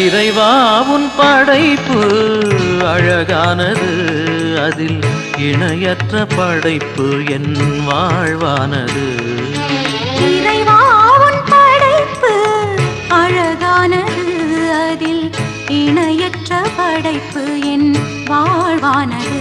இறைவா உன் படைப்பு அழகானது, அதில் இணையற்ற படைப்பு என் வாழ்வானது. இறைவா உன் படைப்பு அழகானது, அதில் இணையற்ற படைப்பு என் வாழ்வானது.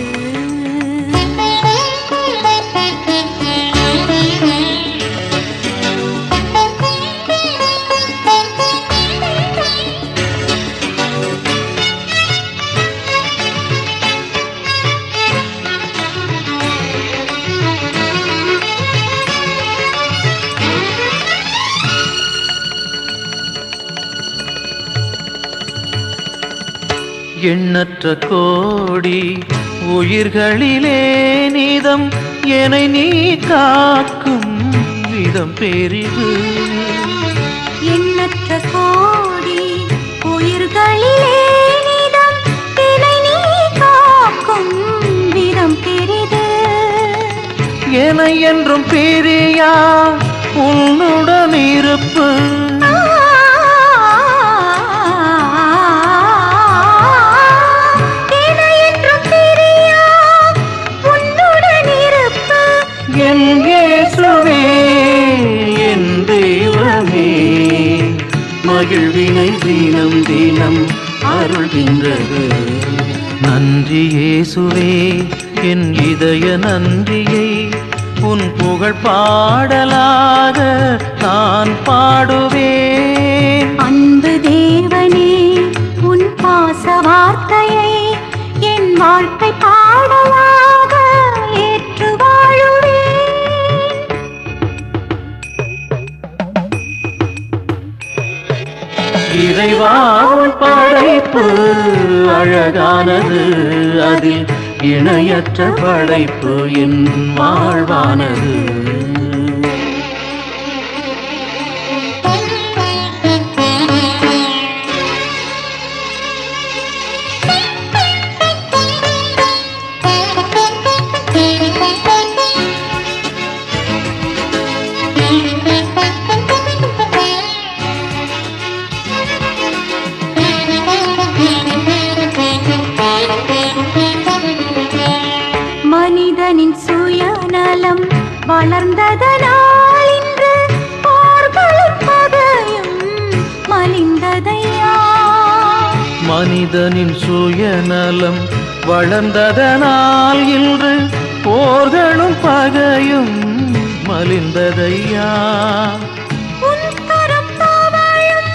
எண்ணற்ற கோடி உயிர்களிலே நீதம் என்னை நீ காக்கும் விதம் பெரிது. எண்ணற்ற கோடி உயிர்களிலே நீதம் என்னை நீ காக்கும் விதம் பெரிது. என்னை என்றும் பிரியா உன்னுடன் இருப்பு, என் இயேசுவே என் தெய்வமே, மகிழ்வினை தினம் தினம் அருள்கின்றது. நன்றி இயேசுவே என் இதய நன்றியை உன் புகழ் பாடலாக நான் பாடுவேன். அன்பு தேவனே உன் பாச வார்த்தையை என் வாழ்க்கை பாடலாக ஏற்று வாழுவேன். இறைவா உன் படைப்பு அழகானது, அதில் இணையற்ற படைப்பு என் வாழ்வானது. மனிதனின் சுயநலம் வளர்ந்ததனால் இன்று போர்களும் பகையும் மலிந்ததையா. மனிதனின் சுயநலம் வளர்ந்ததனால் இன்று போர்களும் பகையும் மலிந்ததையா. உன் கரம் தவழும்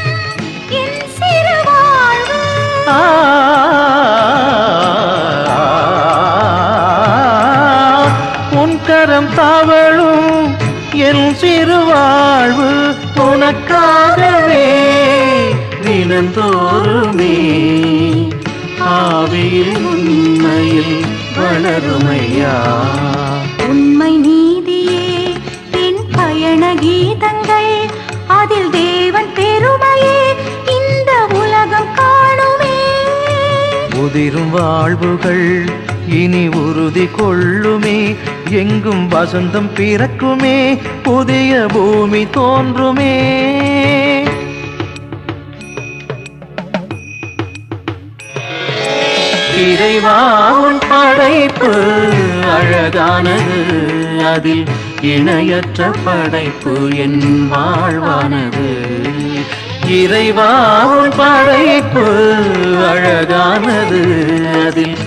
என் சிறு வாழ்வு, உன் கரம் தவழும் என் சிறு வாழ்வு உனக்காகவே தினந்தோறுமே ஆவியில் உண்மையில் வளருமையா. உண்மை நீதியே என் பயண கீதங்கள், அதில் தேவன் பெருமையே இந்த உலகம் காணுமே. உதிரும் வாழ்வுகள் இனி உறுதி கொள்ளுமே, எங்கும் வசந்தம் பிறக்குமே, புதிய பூமி தோன்றுமே. இறைவா உன் படைப்பு அழகானது, அதில் இணையற்ற படைப்பு என் வாழ்வானது. இறைவா உன் படைப்பு அழகானது, அதில்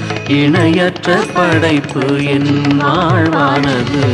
இணையற்ற படைப்பு என் வாழ்வானது.